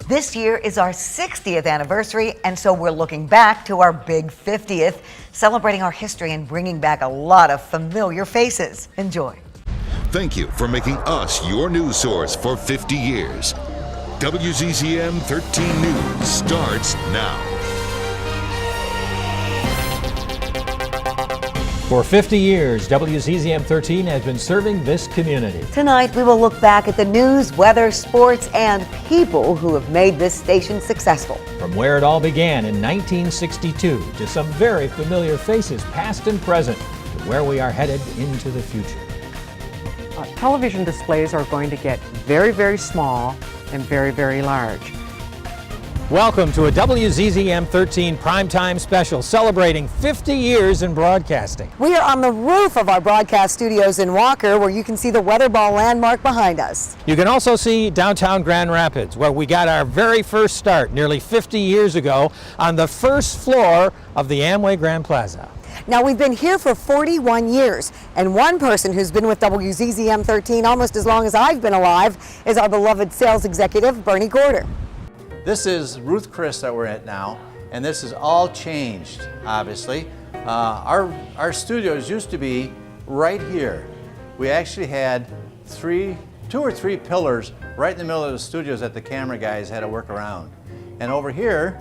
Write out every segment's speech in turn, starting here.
This year is our 60th anniversary, and so we're looking back to our big 50th, celebrating our history and bringing back a lot of familiar faces. Enjoy. Thank you for making us your news source for 50 years. WZZM 13 News starts now. For 50 years, WZZM 13 has been serving this community. Tonight, we will look back at the news, weather, sports, and people who have made this station successful. From where it all began in 1962 to some very familiar faces, past and present, to where we are headed into the future. Television displays are going to get very, very small and very, very large. Welcome to a WZZM 13 primetime special celebrating 50 years in broadcasting. We are on the roof of our broadcast studios in Walker, where you can see the Weatherball landmark behind us. You can also see downtown Grand Rapids, where we got our very first start nearly 50 years ago on the first floor of the Amway Grand Plaza. Now, we've been here for 41 years, and one person who's been with WZZM 13 almost as long as I've been alive is our beloved sales executive, Bernie Gorder. This is Ruth Chris that we're at now, and this has all changed, obviously. Our studios used to be right here. We actually had two or three pillars right in the middle of the studios that the camera guys had to work around. And over here,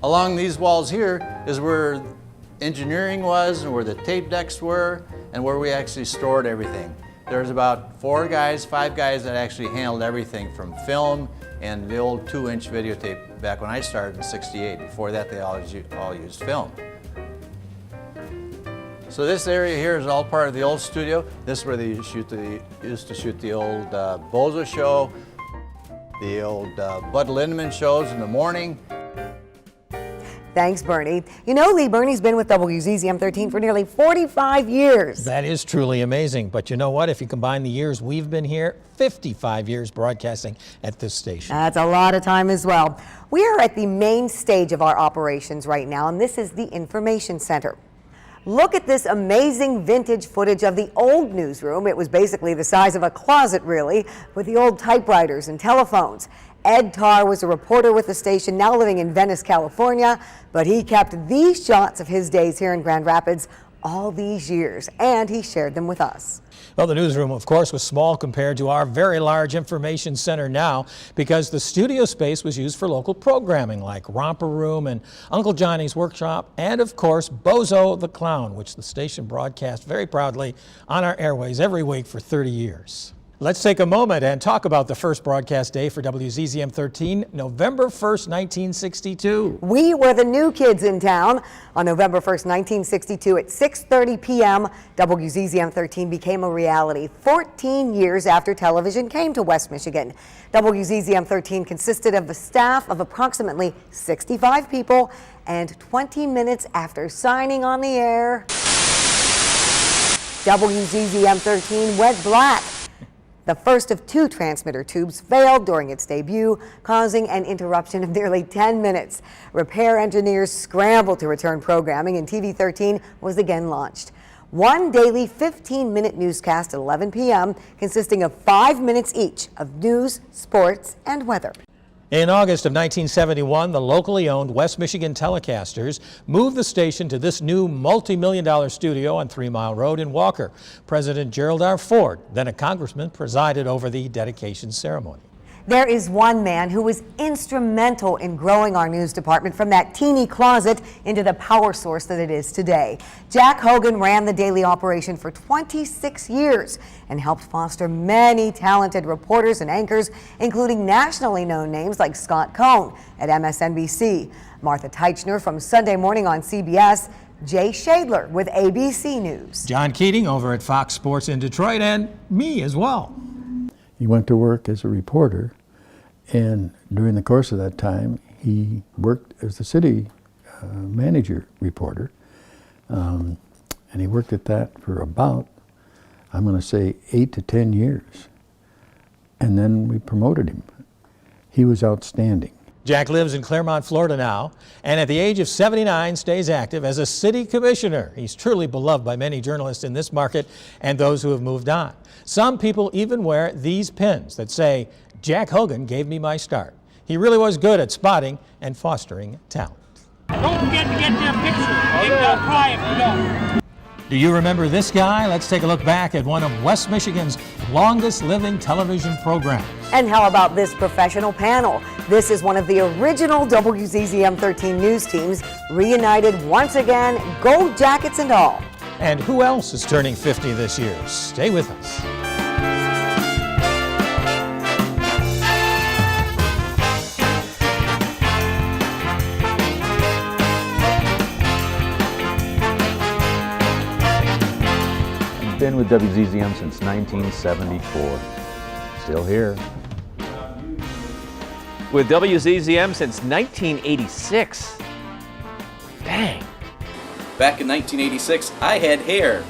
along these walls here, is where engineering was, and where the tape decks were, and where we actually stored everything. There's about 5 guys that actually handled everything from film and the old 2-inch videotape back when I started in '68. Before that, they all used film. So this area here is all part of the old studio. This is where they used to shoot the old Bozo show, the old Bud Lindemann shows in the morning. Thanks, Bernie. You know, Lee, Bernie's been with WZZM 13 for nearly 45 years. That is truly amazing. But you know what? If you combine the years we've been here, 55 years broadcasting at this station. That's a lot of time as well. We are at the main stage of our operations right now, and this is the Information Center. Look at this amazing vintage footage of the old newsroom. It was basically the size of a closet, really, with the old typewriters and telephones. Ed Tarr was a reporter with the station, now living in Venice, California, but he kept these shots of his days here in Grand Rapids all these years, and he shared them with us. Well, the newsroom, of course, was small compared to our very large information center now, because the studio space was used for local programming like Romper Room and Uncle Johnny's Workshop, and of course Bozo the Clown, which the station broadcast very proudly on our airways every week for 30 years. Let's take a moment and talk about the first broadcast day for WZZM 13, November 1st, 1962. We were the new kids in town. On November 1st, 1962 at 6:30 p.m., WZZM 13 became a reality 14 years after television came to West Michigan. WZZM 13 consisted of a staff of approximately 65 people, and 20 minutes after signing on the air, WZZM 13 went black. The first of 2 transmitter tubes failed during its debut, causing an interruption of nearly 10 minutes. Repair engineers scrambled to return programming, and TV 13 was again launched. One daily 15-minute newscast at 11 p.m., consisting of 5 minutes each of news, sports, and weather. In August of 1971, the locally owned West Michigan Telecasters moved the station to this new multi-million-dollar studio on 3 Mile Road in Walker. President Gerald R. Ford, then a congressman, presided over the dedication ceremony. There is one man who was instrumental in growing our news department from that teeny closet into the power source that it is today. Jack Hogan ran the daily operation for 26 years and helped foster many talented reporters and anchors, including nationally known names like Scott Cohn at MSNBC, Martha Teichner from Sunday Morning on CBS, Jay Shadler with ABC News, John Keating over at Fox Sports in Detroit, and me as well. He went to work as a reporter, and during the course of that time, he worked as the city manager reporter, and he worked at that for about, I'm going to say, 8 to 10 years. And then we promoted him. He was outstanding. Jack lives in Claremont, Florida now, and at the age of 79 stays active as a city commissioner. He's truly beloved by many journalists in this market and those who have moved on. Some people even wear these pins that say, "Jack Hogan gave me my start." He really was good at spotting and fostering talent. Don't forget to get their picture. Don't cry if you don't. Do you remember this guy? Let's take a look back at one of West Michigan's longest living television programs. And how about this professional panel? This is one of the original WZZM 13 news teams, reunited once again, gold jackets and all. And who else is turning 50 this year? Stay with us. Been with WZZM since 1974. Still here. With WZZM since 1986. Dang. Back in 1986, I had hair.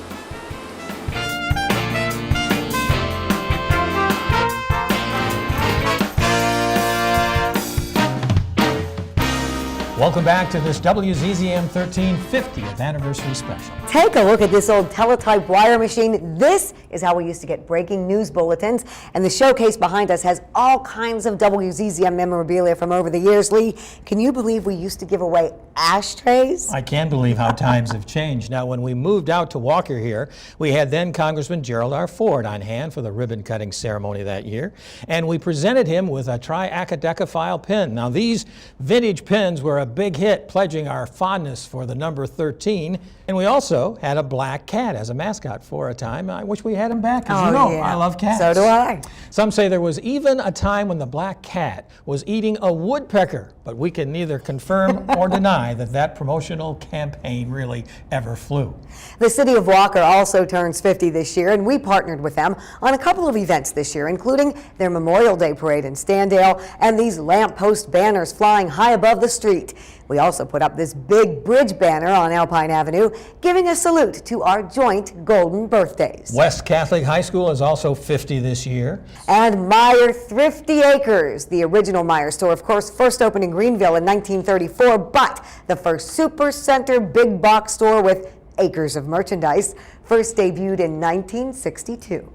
Welcome back to this WZZM 13 50th anniversary special. Take a look at this old teletype wire machine. This is how we used to get breaking news bulletins. And the showcase behind us has all kinds of WZZM memorabilia from over the years. Lee, can you believe we used to give away ashtrays? I can't believe how times have changed. Now, when we moved out to Walker here, we had then Congressman Gerald R. Ford on hand for the ribbon cutting ceremony that year. And we presented him with a triacodecaphile pin. Now, these vintage pins were a big hit, pledging our fondness for the number 13. And we also had a black cat as a mascot for a time. I wish we had him back, because you know, I love cats. So do I. Some say there was even a time when the black cat was eating a woodpecker, but we can neither confirm or deny that that promotional campaign really ever flew. The city of Walker also turns 50 this year, and we partnered with them on a couple of events this year, including their Memorial Day parade in Standale and these lamppost banners flying high above the street. We also put up this big bridge banner on Alpine Avenue, giving a salute to our joint golden birthdays. West Catholic High School is also 50 this year. And Meyer Thrifty Acres, the original Meyer store, of course, first opened in Greenville in 1934, but the first super center big box store with acres of merchandise, first debuted in 1962.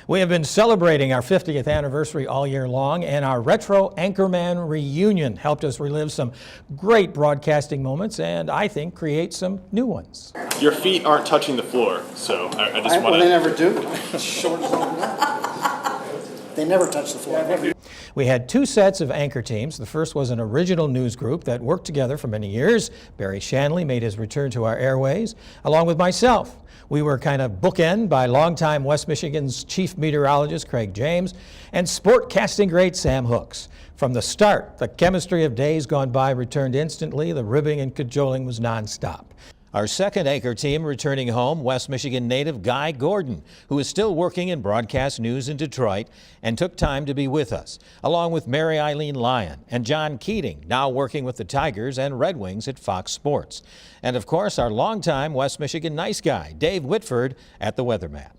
We have been celebrating our 50th anniversary all year long, and our Retro Anchorman reunion helped us relive some great broadcasting moments and I think create some new ones. Your feet aren't touching the floor, so I just want to... They never do. They never touch the floor. We had two sets of anchor teams. The first was an original news group that worked together for many years. Barry Shanley made his return to our airways, along with myself. We were kind of bookend by longtime West Michigan's chief meteorologist Craig James and sportcasting great Sam Hooks. From the start, the chemistry of days gone by returned instantly. The ribbing and cajoling was nonstop. Our second anchor team returning home, West Michigan native Guy Gordon, who is still working in broadcast news in Detroit and took time to be with us, along with Mary Eileen Lyon and John Keating, now working with the Tigers and Red Wings at Fox Sports. And of course, our longtime West Michigan nice guy, Dave Whitford, at the Weather Map.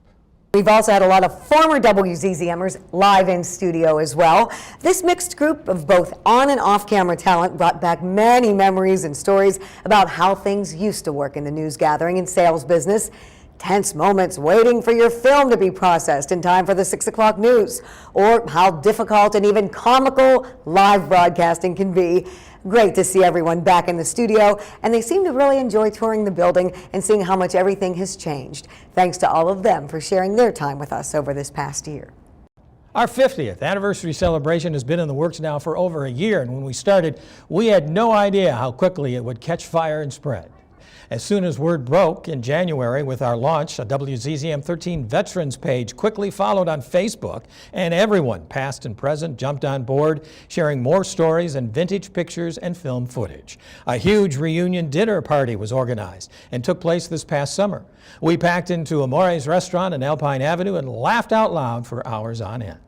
We've also had a lot of former WZZMers live in studio as well. This mixed group of both on and off camera talent brought back many memories and stories about how things used to work in the news gathering and sales business. Tense moments waiting for your film to be processed in time for the 6 o'clock news, or how difficult and even comical live broadcasting can be. Great to see everyone back in the studio, and they seem to really enjoy touring the building and seeing how much everything has changed. Thanks to all of them for sharing their time with us over this past year. Our 50th anniversary celebration has been in the works now for over a year, and when we started, we had no idea how quickly it would catch fire and spread. As soon as word broke in January with our launch, a WZZM 13 Veterans page quickly followed on Facebook, and everyone, past and present, jumped on board, sharing more stories and vintage pictures and film footage. A huge reunion dinner party was organized and took place this past summer. We packed into Amore's restaurant on Alpine Avenue and laughed out loud for hours on end.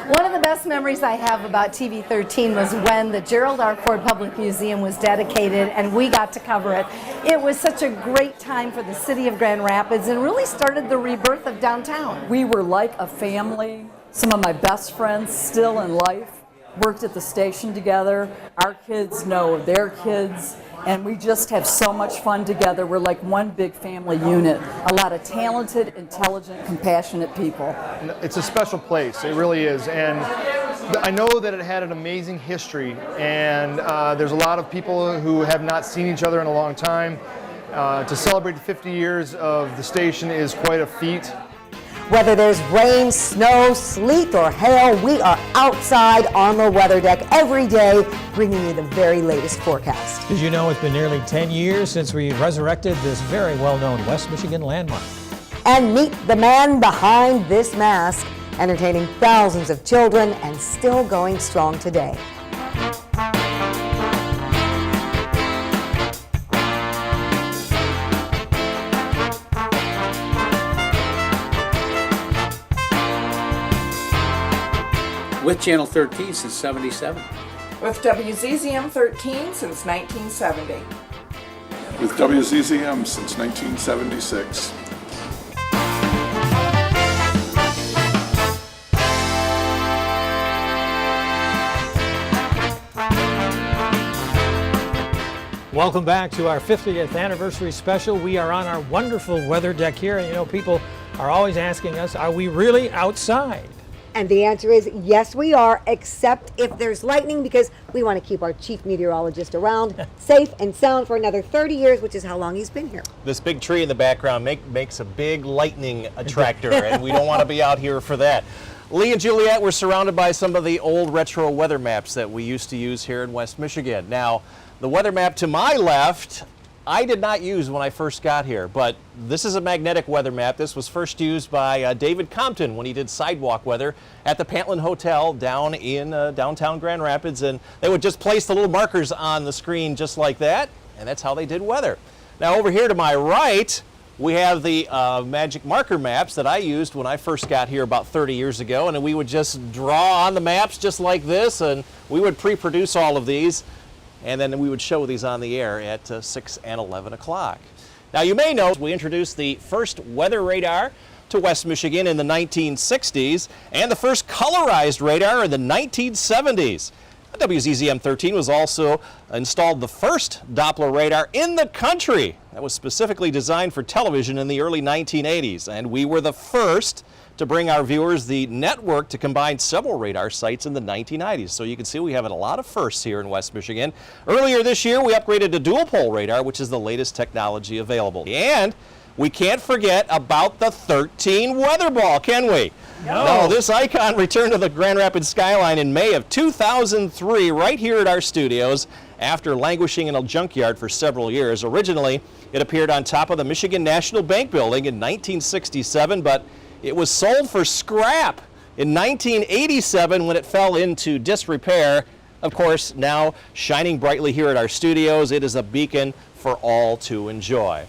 One of the best memories I have about TV 13 was when the Gerald R. Ford Public Museum was dedicated and we got to cover it. It was such a great time for the city of Grand Rapids and really started the rebirth of downtown. We were like a family. Some of my best friends still in life worked at the station together. Our kids know their kids, and we just have so much fun together. We're like one big family unit. A lot of talented, intelligent, compassionate people. It's a special place, it really is, and I know that it had an amazing history, and there's a lot of people who have not seen each other in a long time. To celebrate the 50 years of the station is quite a feat. Whether there's rain, snow, sleet, or hail, we are outside on the weather deck every day, bringing you the very latest forecast. Did you know it's been nearly 10 years since we resurrected this very well-known West Michigan landmark? And meet the man behind this mask, entertaining thousands of children and still going strong today. With Channel 13 since '77. With WZZM 13 since 1970. With WZZM since 1976. Welcome back to our 50th anniversary special. We are on our wonderful weather deck here, and you know, people are always asking us, are we really outside? And the answer is yes, we are, except if there's lightning, because we want to keep our chief meteorologist around safe and sound for another 30 years, which is how long he's been here. This big tree in the background makes a big lightning attractor, and we don't want to be out here for that. Lee and Juliet, we're surrounded by some of the old retro weather maps that we used to use here in West Michigan. Now, the weather map to my left, I did not use when I first got here, but this is a magnetic weather map. This was first used by David Compton when he did sidewalk weather at the Pantland Hotel down in downtown Grand Rapids, and they would just place the little markers on the screen just like that, and that's how they did weather. Now over here to my right, we have the magic marker maps that I used when I first got here about 30 years ago, and we would just draw on the maps just like this, and we would pre-produce all of these. And then we would show these on the air at 6 and 11 o'clock. Now you may know we introduced the first weather radar to West Michigan in the 1960s and the first colorized radar in the 1970s. WZZM 13 was also installed the first Doppler radar in the country that was specifically designed for television in the early 1980s, and we were the first to bring our viewers the network to combine several radar sites in the 1990s. So you can see we have a lot of firsts here in West Michigan. Earlier this year, we upgraded to dual pole radar, which is the latest technology available. And we can't forget about the 13 weather ball, can we? No, this icon returned to the Grand Rapids skyline in May of 2003, right here at our studios, after languishing in a junkyard for several years. Originally, it appeared on top of the Michigan National Bank building in 1967, but it was sold for scrap in 1987 when it fell into disrepair. Of course, now shining brightly here at our studios, it is a beacon for all to enjoy.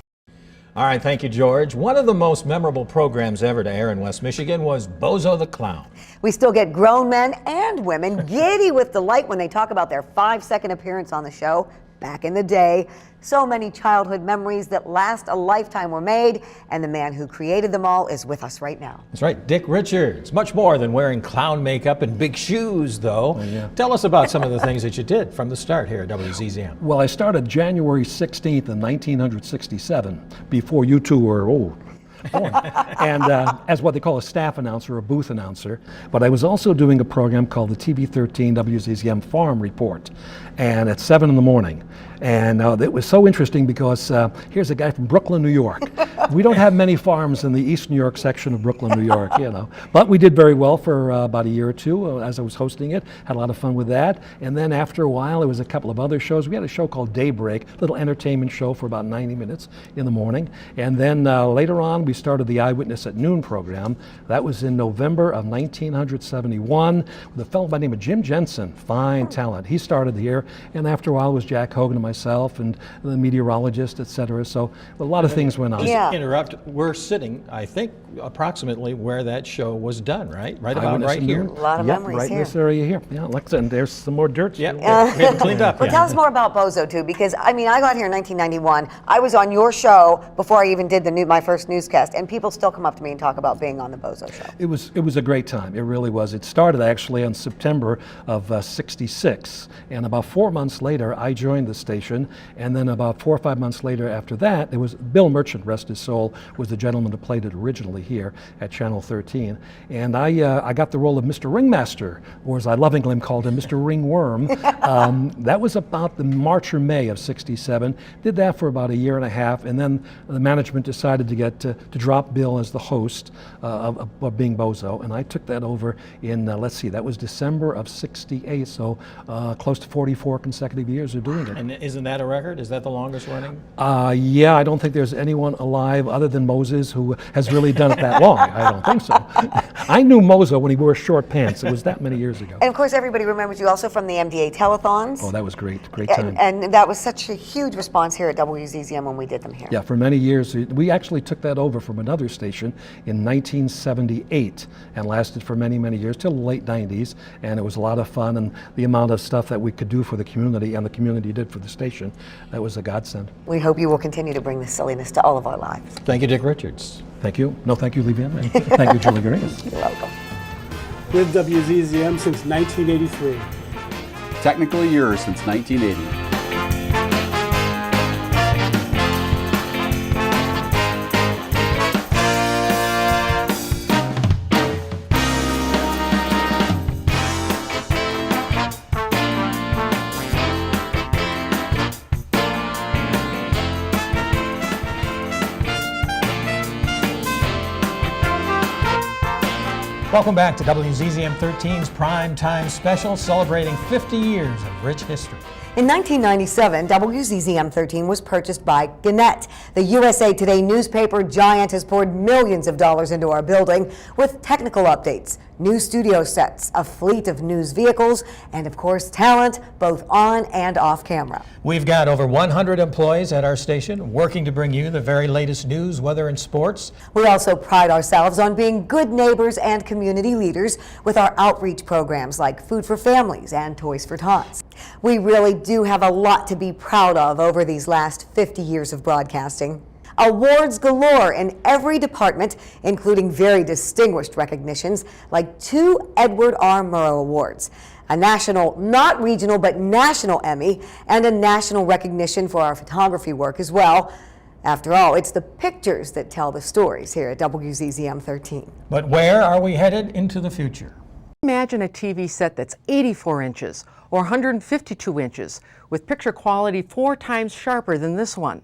All right, thank you, George. One of the most memorable programs ever to air in West Michigan was Bozo the Clown. We still get grown men and women giddy with delight when they talk about their 5-second appearance on the show. Back in the day, so many childhood memories that last a lifetime were made, and the man who created them all is with us right now. That's right, Dick Richards. Much more than wearing clown makeup and big shoes, though. Oh, yeah. Tell us about some of the things that you did from the start here at WZZM. Well, I started January 16th in 1967, before you two were old. And as what they call a staff announcer, a booth announcer. But I was also doing a program called the TV13 WZZM Farm Report, and at 7 in the morning. And it was so interesting because here's a guy from Brooklyn, New York. We don't have many farms in the East New York section of Brooklyn, New York, you know. But we did very well for about a year or two as I was hosting it. Had a lot of fun with that. And then after a while, there was a couple of other shows. We had a show called Daybreak, a little entertainment show for about 90 minutes in the morning. And then later on, we started the Eyewitness at Noon program. That was in November of 1971 with a fellow by the name of Jim Jensen, fine talent. He started here, and after a while it was Jack Hogan and myself and the meteorologist, etc. So a lot of things went on. Just interrupt. We're sitting, I think, approximately where that show was done, right? Right about right here. A lot of memories right here. in this area here. Yeah, like I said, and there's some more dirt. Yeah, we had cleaned up. Well, tell us more about Bozo too, because I mean, I got here in 1991. I was on your show before I even did my first newscast, and people still come up to me and talk about being on the Bozo show. It was a great time. It really was. It started actually in September of '66, and about 4 months later, I joined the station station, and then about 4 or 5 months later after that, it was Bill Merchant, rest his soul, was the gentleman who played it originally here at Channel 13. And I got the role of Mr. Ringmaster, or as I lovingly called him, Mr. Ringworm. That was about the March or May of '67. Did that for about a year and a half, and then the management decided to drop Bill as the host of being Bozo, and I took that over in, let's see, that was December of '68, so close to 44 consecutive years of doing it. And isn't that a record? Is that the longest running? Yeah, I don't think there's anyone alive other than Moses who has really done it that long. I don't think so. I knew Mozo when he wore short pants. It was that many years ago. And of course, everybody remembers you also from the MDA telethons. Oh, that was great. Great time. And that was such a huge response here at WZZM when we did them here. Yeah, for many years. We actually took that over from another station in 1978 and lasted for many, many years, till the late 90s. And it was a lot of fun, and the amount of stuff that we could do for the community and the community did for the station, that was a godsend. We hope you will continue to bring this silliness to all of our lives. Thank you, Dick Richards. Thank you. No, thank you, Levian. And thank you, Julie Grace. You're welcome. With WZZM since 1983. Technically yours since 1980. Welcome back to WZZM 13's Prime Time Special, celebrating 50 years of rich history. In 1997, WZZM 13 was purchased by Gannett. The USA Today newspaper giant has poured millions of dollars into our building with technical updates, new studio sets, a fleet of news vehicles, and of course talent both on and off camera. We've got over 100 employees at our station working to bring you the very latest news, weather, and sports. We also pride ourselves on being good neighbors and community leaders with our outreach programs like Food for Families and Toys for Tots. We really do have a lot to be proud of over these last 50 years of broadcasting. Awards galore in every department, including very distinguished recognitions like 2 Edward R. Murrow Awards, a national, not regional, but national Emmy, and a national recognition for our photography work as well. After all, it's the pictures that tell the stories here at WZZM 13. But where are we headed into the future? Imagine a TV set that's 84 inches or 152 inches with picture quality 4 times sharper than this one.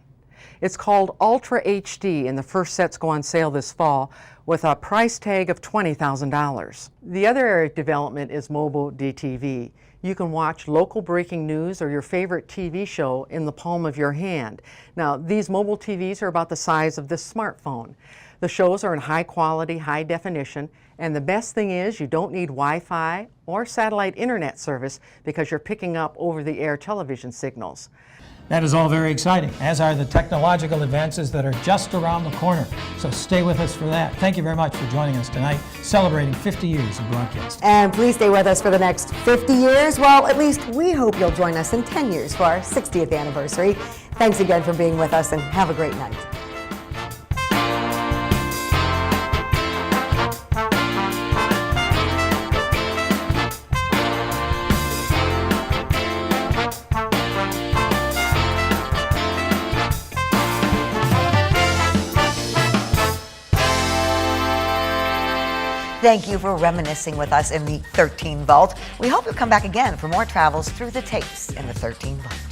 It's called Ultra HD, and the first sets go on sale this fall with a price tag of $20,000. The other area of development is mobile DTV. You can watch local breaking news or your favorite TV show in the palm of your hand. Now, these mobile TVs are about the size of this smartphone. The shows are in high quality, high definition, and the best thing is you don't need Wi-Fi or satellite internet service because you're picking up over-the-air television signals. That is all very exciting, as are the technological advances that are just around the corner. So stay with us for that. Thank you very much for joining us tonight, celebrating 50 years of broadcasting. And please stay with us for the next 50 years. Well, at least we hope you'll join us in 10 years for our 60th anniversary. Thanks again for being with us, and have a great night. Thank you for reminiscing with us in the 13 Vault. We hope you'll come back again for more travels through the tapes in the 13 Vault.